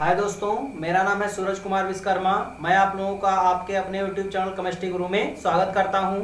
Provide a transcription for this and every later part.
हाय दोस्तों, मेरा नाम है सूरज कुमार विश्वकर्मा। मैं आप लोगों का आपके अपने यूट्यूब चैनल केमिस्ट्री गुरु में स्वागत करता हूं।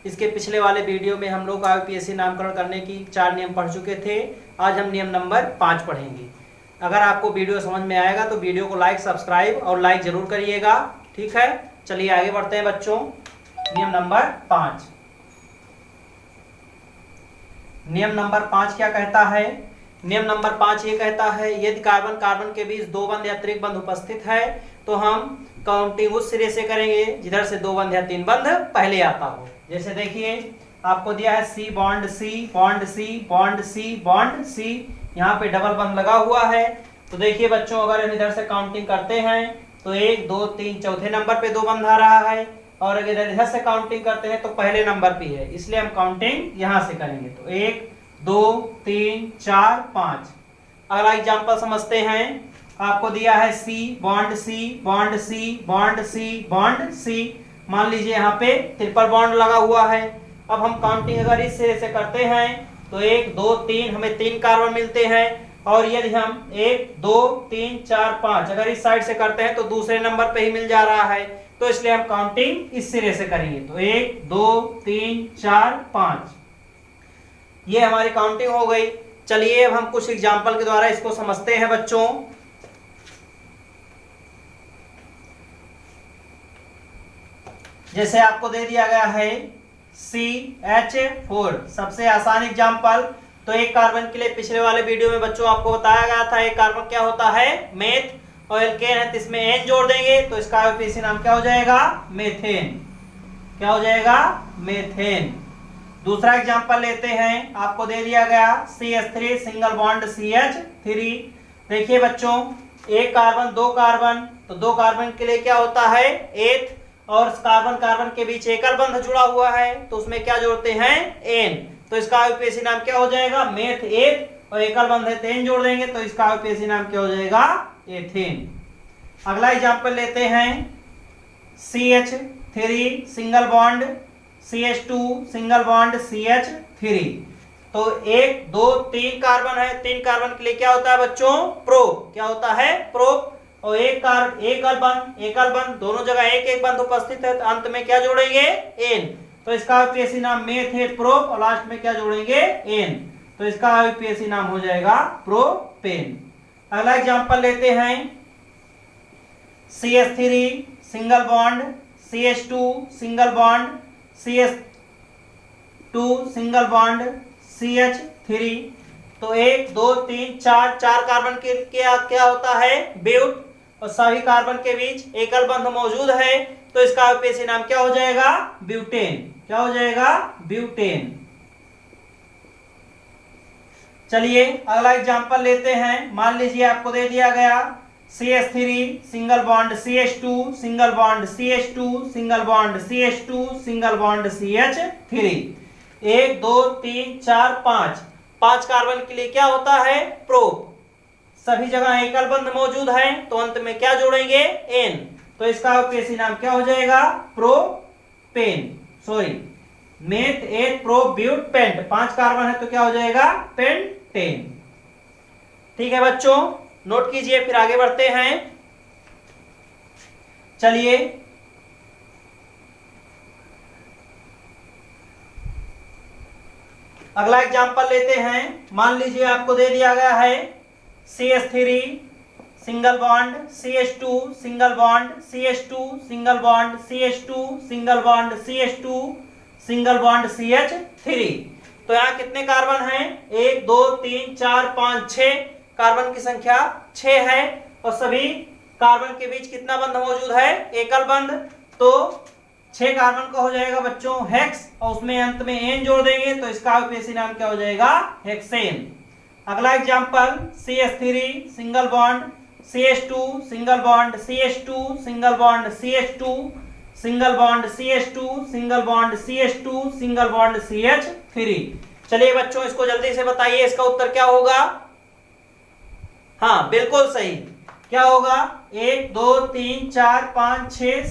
इसके पिछले वाले वीडियो में हम लोग आईपीएससी नामकरण करने की 4 नियम पढ़ चुके थे। आज हम नियम नंबर 5 पढ़ेंगे। अगर आपको वीडियो समझ में आएगा तो वीडियो को लाइक, सब्सक्राइब और लाइक जरूर करिएगा। ठीक है, चलिए आगे बढ़ते हैं बच्चों। नियम नंबर 5। नियम नंबर 5 क्या कहता है? नियम नंबर 5 ये कहता है, यदि कार्बन कार्बन के बीच 2 बंध या अतिरिक्त बंध उपस्थित है तो हम काउंटिंग उस सिरे से करेंगे जिधर से 2 बंध या 3 बंध पहले आता हो। जैसे देखिए, आपको दिया है C bond C bond C bond C bond C, यहाँ पे डबल बंध लगा हुआ है। तो देखिए बच्चों, अगर हम इधर से काउंटिंग करते हैं तो 1 2 3 चौथे नंबर पे 2 बंध आ रहा है, और अगर इधर से काउंटिंग करते हैं तो पहले नंबर पे है, इसलिए हम काउंटिंग यहाँ से करेंगे। तो 1 2 3 4 5। अगला एग्जांपल समझते हैं। आपको दिया है C bond C bond C bond C bond C. मान लीजिए यहाँ पे ट्रिपल बॉन्ड लगा हुआ है। अब हम काउंटिंग अगर इस सिरे से करते हैं तो 1 2 3 हमें 3 कार्बन मिलते हैं, और यदि हम 1 2 3 4 5 अगर इस साइड से करते हैं तो दूसरे नंबर पे ही मिल जा रहा है, तो इसलिए हम काउंटिंग इस सिरे से करेंगे। तो 1 2 3 4 5, ये हमारी काउंटिंग हो गई। चलिए अब हम कुछ एग्जाम्पल के द्वारा इसको समझते हैं बच्चों। जैसे आपको दे दिया गया है CH4, सबसे आसान एग्जाम्पल। तो एक कार्बन के लिए पिछले वाले वीडियो में बच्चों आपको बताया गया था एक कार्बन क्या होता है, मेथ, और एल्केन है तो इसमें एन जोड़ देंगे तो इसका आईयूपीएसी नाम क्या हो जाएगा, मेथेन। क्या हो जाएगा, मेथेन। दूसरा एग्जांपल लेते हैं। आपको दे दिया गया CH3 सिंगल बॉन्ड CH3। देखिए बच्चों, एक कार्बन 2 कार्बन, तो 2 कार्बन के लिए क्या होता है, एथ, और कार्बन कार्बन के बीच एकल बंध जुड़ा हुआ है तो उसमें क्या जोड़ते हैं, एन। तो इसका आईयूपीएसी नाम क्या हो जाएगा, मेथ एथ, और एकल बंध है तो एन जोड़ देंगे तो इसका आईयूपीएसी नाम क्या हो जाएगा, एथेन। अगला एग्जांपल लेते हैं। CH3 single bond CH2 single bond CH3। तो 1 2 3 कार्बन है, 3 कार्बन के लिए क्या होता है बच्चों, प्रोप। क्या होता है, प्रोप। और एकल बंध दोनों जगह एक एक बंध उपस्थित है तो अंत में क्या जोड़ेंगे, एन। तो इसका आईयूपीएसी नाम मेथेट प्रोप, और लास्ट में क्या जोड़ेंगे, एन। तो इसका आईयूपीएसी नाम हो जाएगा प्रोपेन। अगला एग्जांपल लेते हैं। CH3 single bond CH2 single bond CH2 single bond CH3। तो 1 2 3 4 कार्बन के क्या होता है, ब्यूट, और सभी कार्बन के बीच एकल बंध मौजूद है तो इसका आईयूपीएसी नाम क्या हो जाएगा, ब्यूटेन। क्या हो जाएगा, ब्यूटेन। चलिए अगला एग्जांपल लेते हैं। मान लीजिए आपको दे दिया गया CH3 single bond CH2 single bond CH2 single bond CH2 single bond CH3। 1 2 3 4 5 carbon के लिए क्या होता है, प्रोप। सभी जगह एकल बंध मौजूद है तो अंत में क्या जोड़ेंगे, एन। तो इसका आईयूपीएसी नाम क्या हो जाएगा, propane. Sorry, meth eth pro but pent. 5 carbon है तो क्या हो जाएगा, पेंटेन। ठीक है बच्चों, नोट कीजिए, फिर आगे बढ़ते हैं। चलिए अगला एग्जांपल लेते हैं। मान लीजिए आपको दे दिया गया है CH3 single bond CH2 single bond CH2 single bond CH2 single bond CH2 single bond CH3। तो यहाँ कितने कार्बन हैं, 1 2 3 4 5 6 कार्बन की संख्या 6 है, और सभी कार्बन के बीच कितना बंध मौजूद है, एकल बंध। तो 6 कार्बन का हो जाएगा बच्चों हेक्स, और उसमें अंत में एन जोड़ देंगे तो इसका आईयूपीएसी नाम क्या हो जाएगा, हेक्सेन। अगला example CH3 single bond CH2 single bond CH2 single bond CH2 single bond CH2 single bond CH2 single bond CH3। चलिए बच्चों, इसको जल्दी से बताइए, इसका उत्तर क्या होगा। हाँ बिल्कुल सही। क्या होगा, 1 2 3 4 5 6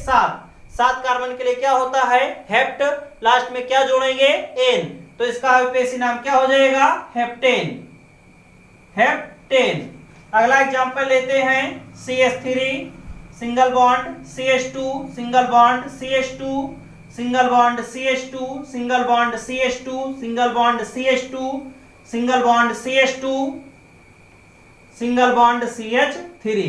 7 कार्बन के लिए क्या होता है, हेप्ट। लास्ट में क्या जोड़ेंगे, एन। तो इसका आईयूपीएसी नाम क्या हो जाएगा, हेप्टेन। हेप्टेन। अगला एग्जांपल लेते हैं CH3 single bond CH2 single bond CH2 single bond CH2 single bond CH2 single bond CH2 single bond CH2 single bond CH3।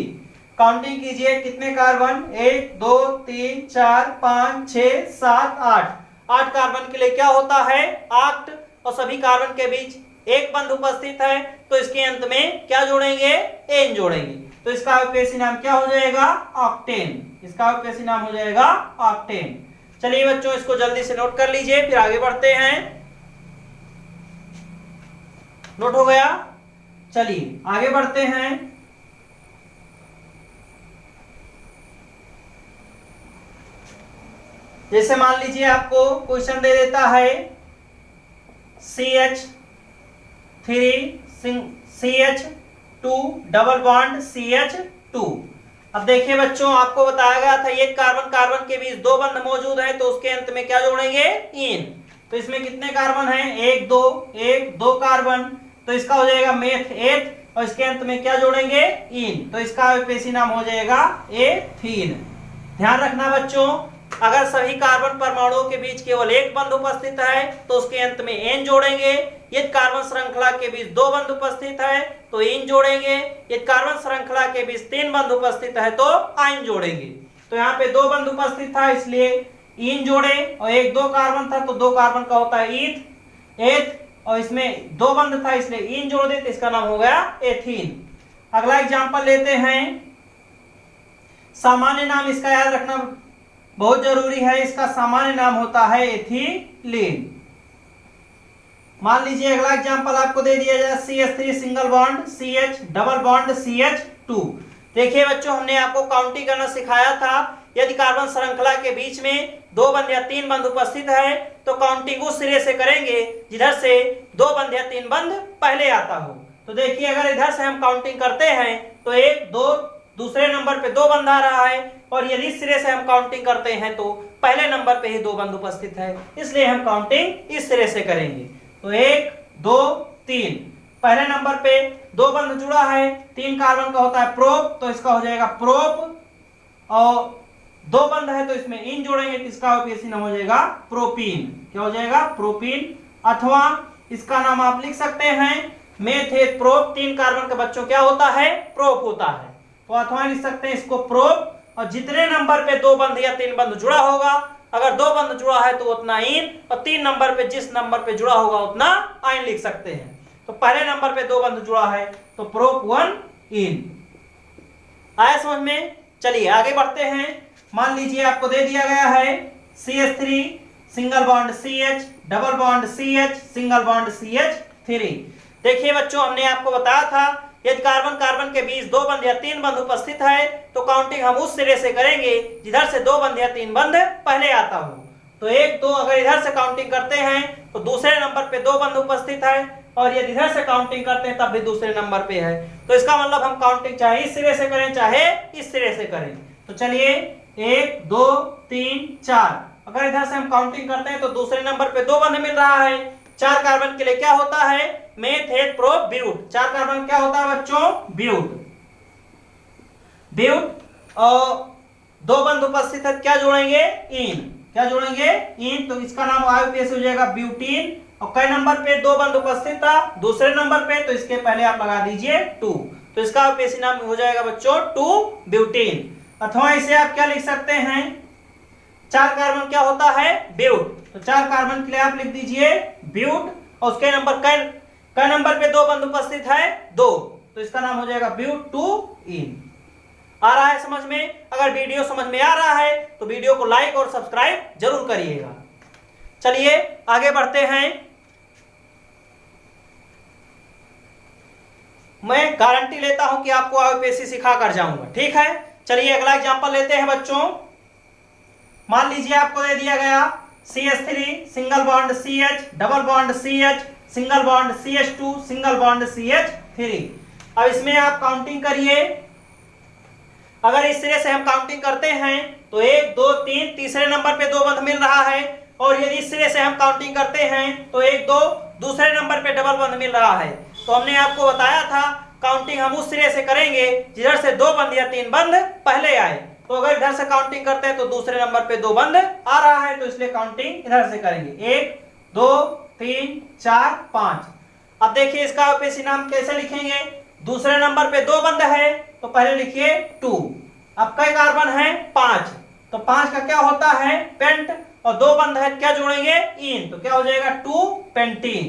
Counting कीजिए कितने कार्बन, 1 2 3 4 5 6 7 8। 8 कार्बन के लिए क्या होता है, ऑक्ट, और सभी कार्बन के बीच एक बंध उपस्थित है तो इसके अंत में क्या जोड़ेंगे, एन जोड़ेंगे। तो इसका यूपीएससी नाम क्या हो जाएगा, ऑक्टेन। इसका यूपीएससी नाम हो जाएगा ऑक्टेन। चलिए बच्चों इसको जल्दी से नोट कर लीजिए, फिर आगे बढ़ते हैं। नोट हो गया, चलिए आगे बढ़ते हैं। जैसे मान लीजिए आपको क्वेश्चन दे देता है CH2 डबल बॉन्ड CH2। अब देखिए बच्चों आपको बताया गया था एक कार्बन कार्बन के बीच दो बंध मौजूद है तो उसके अंत में क्या जोड़ेंगे, इन। तो इसमें कितने कार्बन हैं, 1 2 कार्बन, तो इसका हो जाएगा मेथ एथ, और इसके अंत में क्या जोड़ेंगे, इन। तो इसका यूपीएससी नाम हो जाएगा एथीन। ध्यान रखना बच्चों, अगर सभी कार्बन परमाणुओं के बीच केवल एक बंध उपस्थित है तो उसके अंत में एन जोड़ेंगे। यदि कार्बन श्रृंखला के बीच दो बंध उपस्थित है तो इन जोड़ेंगे। यदि कार्बन श्रृंखला के बीच 3 बंध उपस्थित है तो आइन जोड़ेंगे। तो यहाँ पे 2 बंध उपस्थित था इसलिए इन जोड़े, और 1 2 कार्बन था तो 2 कार्बन का होता है ईथ एथ, और इसमें 2 बंध था इसलिए इन जोड़ दे तो इसका नाम हो गया एथीन। अगला एग्जाम्पल लेते हैं। सामान्य नाम इसका याद रखना बहुत जरूरी है, इसका सामान्य नाम होता है एथिलीन। मान लीजिए अगला एग्जांपल आपको दे दिया जाए CH3 single bond CH double bond CH2। देखिए बच्चों हमने आपको काउंटिंग करना सिखाया था। यदि कार्बन श्रृंखला के बीच में 2 बंध या 3 बंध उपस्थित है तो काउंटिंग उस सिरे से करेंगे जिधर से 2 बंध या 3 बंध पहले आता हो। तो देखिए अगर इधर से हम काउंटिंग करते हैं तो 1 2, दूसरे नंबर पे 2 बंध आ रहा है, और यदि इस सिरे से हम काउंटिंग करते हैं तो पहले नंबर पे ही 2 बंध उपस्थित है, इसलिए हम काउंटिंग इस सिरे से करेंगे। तो 1 2 3, पहले नंबर पे 2 बंध जुड़ा है, 3 कार्बन का होता है प्रोप, तो इसका हो जाएगा प्रोप, और 2 बंध है तो इसमें इन जोड़ेंगे तो इसका यूपीएससी नाम हो जाएगा प्रोपीन। क्या हो जाएगा, प्रोपीन। अथवा इसका नाम आप लिख सकते हैं मेथेट प्रोप। 3 कार्बन का बच्चों क्या होता है, प्रोप होता है, तो अथवा लिख सकते हैं इसको प्रोप। और जितने नंबर पे 2 बंध या 3 बंध जुड़ा होगा, अगर 2 बंध जुड़ा है तो उतना इन, और 3 नंबर पे जिस नंबर पे जुड़ा होगा उतना आइन लिख सकते हैं। तो पहले नंबर पे 2 बंध जुड़ा है तो प्रोप 1 इन। आया समझ में? चलिए आगे बढ़ते हैं। मान लीजिए आपको दे दिया गया है CH3 single bond CH double bond CH single bond CH3। देखिए बच्चों हमने आपको बताया था यदि कार्बन कार्बन के बीच 2 बंध या 3 बंध उपस्थित है तो काउंटिंग हम उस सिरे से करेंगे जिधर से 2 बंध या 3 बंध पहले आता हो। तो 1 2 अगर इधर से काउंटिंग करते हैं तो दूसरे नंबर पे 2 बंध उपस्थित है, और यदि इधर से काउंटिंग करते हैं तब भी दूसरे नंबर पे है। तो इसका मतलब हम काउंटिंग चाहे इस सिरे से करें चाहे इस सिरे से करें। तो चलिए 1 2 3 4, अगर इधर से हम काउंटिंग करते हैं तो दूसरे नंबर पे 2 बंध मिल रहा है। 4 कार्बन के लिए क्या होता है, मेथेट प्रोप ब्यूट। 4 कार्बन क्या होता है बच्चों, ब्यूट। ब्यूट, और 2 बंध उपस्थित है, क्या जोड़ेंगे, इन। क्या जोड़ेंगे, इन। तो इसका नाम आईयूपीएसी हो जाएगा ब्यूटीन। और कई नंबर पे 2 बंध उपस्थित था, दूसरे नंबर पे, तो इसके पहले आप लगा दीजिए 2। तो इसका आईयूपीएसी नाम हो जाएगा बच्चों 2 ब्यूटीन। अथवा इसे आप क्या लिख सकते हैं, 4 कार्बन क्या होता है, ब्यूट। तो 4 कार्बन के लिए आप लिख दीजिए ब्यूट, और उसके नंबर कई नंबर पे 2 बंध उपस्थित है, 2। तो इसका नाम हो जाएगा ब्यूट 2 इन। आ रहा है समझ में? अगर वीडियो समझ में आ रहा है तो वीडियो को लाइक और सब्सक्राइब जरूर करिएगा। चलिए आगे बढ़ते हैं। मैं गारंटी लेता हूं कि आपको आईयूपीएसी सिखा कर जाऊंगा, ठीक है। चलिए अगला एग्जांपल लेते हैं बच्चों। मान लीजिए आपको दे दिया गया CH3 single bond CH double bond CH single bond CH2 single bond CH3। अब इसमें आप काउंटिंग करिए। अगर इस सिरे से हम काउंटिंग करते हैं तो 1 2 3, तीसरे नंबर पे 2 बंध मिल रहा है, और यदि इस सिरे से हम काउंटिंग करते हैं तो 1 2, दूसरे नंबर पे डबल बंध मिल रहा है। तो हमने आपको बताया था काउंटिंग हम उस सिरे से करेंगे जिधर से 2 बंद या 3 बंद पहले आए। तो अगर इधर से काउंटिंग करते हैं तो दूसरे नंबर पे 2 बंद आ रहा है, तो इसलिए काउंटिंग इधर से करेंगे 1 2 3 4 5। अब देखिए इसका यूपीएससी नाम कैसे लिखेंगे, दूसरे नंबर पे 2 बंद है तो पहले लिखिए 2। अब कई कार्बन है 5, तो 5 का क्या होता है पेंट, और 2 बंद है क्या जोड़ेंगे इन, तो क्या हो जाएगा 2 पेंटीन।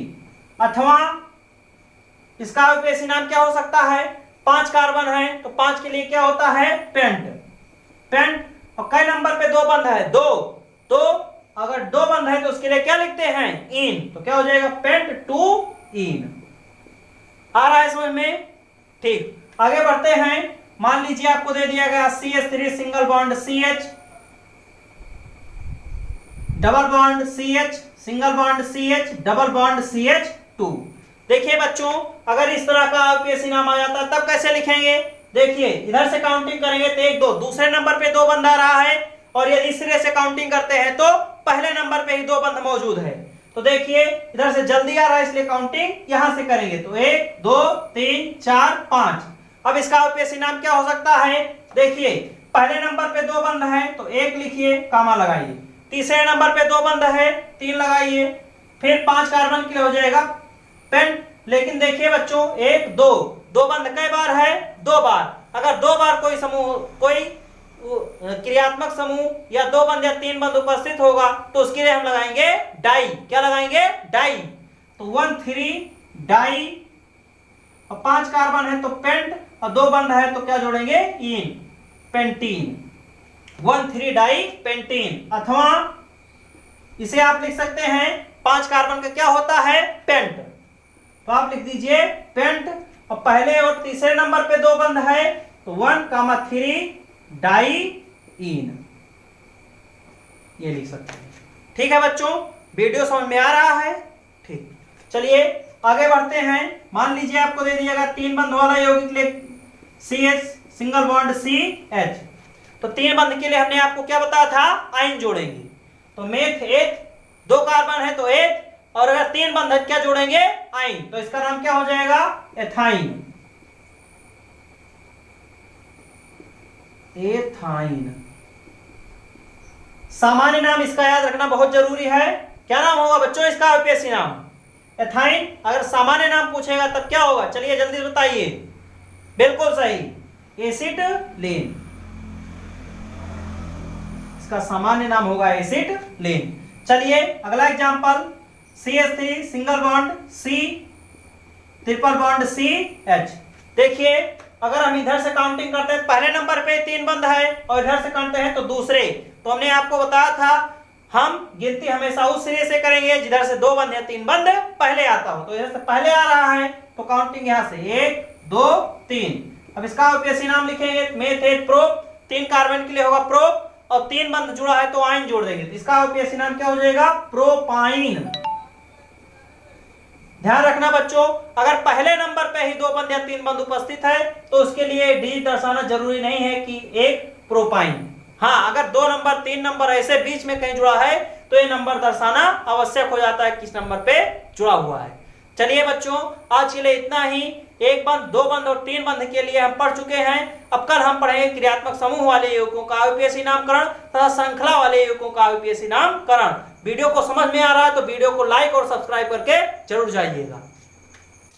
अथवा इसका यूपीएससी नाम क्या हो सकता है, 5 कार्बन है तो 5 के लिए क्या होता है पेंट, पेंट। और कई नंबर पे 2 बंद है 2, तो अगर 2 बंद है तो उसके लिए क्या लिखते हैं इन, तो क्या हो जाएगा पेंट 2 इन। आ रहा है समझ में, ठीक। आगे बढ़ते हैं, मान लीजिए आपको दे दिया गया CH3 single bond CH, double bond CH, single bond CH, double bond CH2। देखिए बच्चों अगर इस तरह का यूपीएससी नाम आ जाता तब कैसे लिखेंगे, देखिए इधर से काउंटिंग करेंगे तो 1 2, दूसरे नंबर पे 2 बंद आ रहा है, और यदि इस सिरे से काउंटिंग करते हैं तो पहले नंबर पे ही 2 बंद मौजूद है। तो देखिए इधर से जल्दी आ रहा है इसलिए काउंटिंग यहां से करेंगे, तो 1 2 3 4 5। अब इसका यूपीएससी नाम क्या हो सकता है, देखिए पहले नंबर पे 2 बंद है तो 1 लिखिए कामा लगाइए, तीसरे नंबर पे 2 बंद है 3 लगाइए, फिर 5 कार्बन के लिए हो जाएगा पेंट। लेकिन देखिए बच्चों 1 2, 2 बंद कई बार है 2 बार, अगर 2 बार कोई समूह कोई क्रियात्मक समूह या 2 बंद या 3 बंद उपस्थित होगा तो उसके लिए हम लगाएंगे डाई, क्या लगाएंगे डाई, तो 1 3 डाई। और 5 कार्बन है तो पेंट, और 2 बंद है तो क्या जोड़ेंगे इन, पेंटीन, 1 3 डाई पेंटीन। अथवा इसे आप लिख सकते हैं 5 कार्बन का क्या होता है पेंट, तो आप लिख दीजिए पेंट, और पहले और तीसरे नंबर पे 2 बंद है तो 1 3 डाई इन, ये लिख सकते हैं। ठीक है बच्चों, वीडियो समझ में आ रहा है, ठीक। चलिए आगे बढ़ते हैं, मान लीजिए आपको दे दिया गया 3 बंद वाला यौगिक ले CH सिंगल बॉन्ड CH, तो 3 बंद के लिए हमने आपको क्या बताया था आइन जोड़ेंगे, तो मेथ 1, 2 कार्बन है तो 1, और अगर 3 बंद है क्या जोड़ेंगे आइन, तो इसका नाम क्या हो जाएगा एथाइन, एथाइन। सामान्य नाम इसका याद रखना बहुत जरूरी है, क्या नाम होगा बच्चों इसका यूपीएससी नाम एथाइन। अगर सामान्य नाम पूछेगा तब क्या होगा, चलिए जल्दी से बताइए, बिल्कुल सही एसिटिलीन, इसका सामान्य नाम होगा एसिटिलीन। चलिए अगला example CH3 single bond C, triple bond CH। देखिए अगर हम इधर से काउंटिंग करते हैं पहले नंबर पे 3 बंद है और इधर से करते हैं तो दूसरे, तो हमने आपको बताया था हम गिनती हमेशा उस सिरे से करेंगे जिधर से 2 बंद या 3 बंद पहले आता हो, तो इधर से पहले आ रहा है तो काउंटिंग यहां से 1 2 3। अब इसका यूपीएससी नाम लिखेंगे मेथ प्रोप, 3 कार्बन के लिए होगा प्रोप, और 3 बंद जुड़ा है तो आइन जोड़ देंगे, तो इसका यूपीएससी नाम क्या हो जाएगा प्रोपाइन। ध्यान रखना बच्चों अगर पहले नंबर पे ही 2 बंद या 3 बंद उपस्थित है तो उसके लिए डी दर्शाना जरूरी नहीं है कि एक प्रोपाइन। हाँ अगर 2 नंबर 3 नंबर ऐसे बीच में कहीं जुड़ा है तो ये नंबर दर्शाना आवश्यक हो जाता है किस नंबर पे जुड़ा हुआ है। चलिए बच्चों आज के लिए इतना ही, 1 बंद 2 बंद और 3 बंद के लिए हम पढ़ चुके हैं। अब कल हम पढ़ेंगे क्रियात्मक समूह वाले यौगिकों का यूपीएससी नामकरण तथा श्रृंखला वाले यौगिकों का यूपीएससी नामकरण। वीडियो को समझ में आ रहा है तो वीडियो को लाइक और सब्सक्राइब करके जरूर जाइएगा।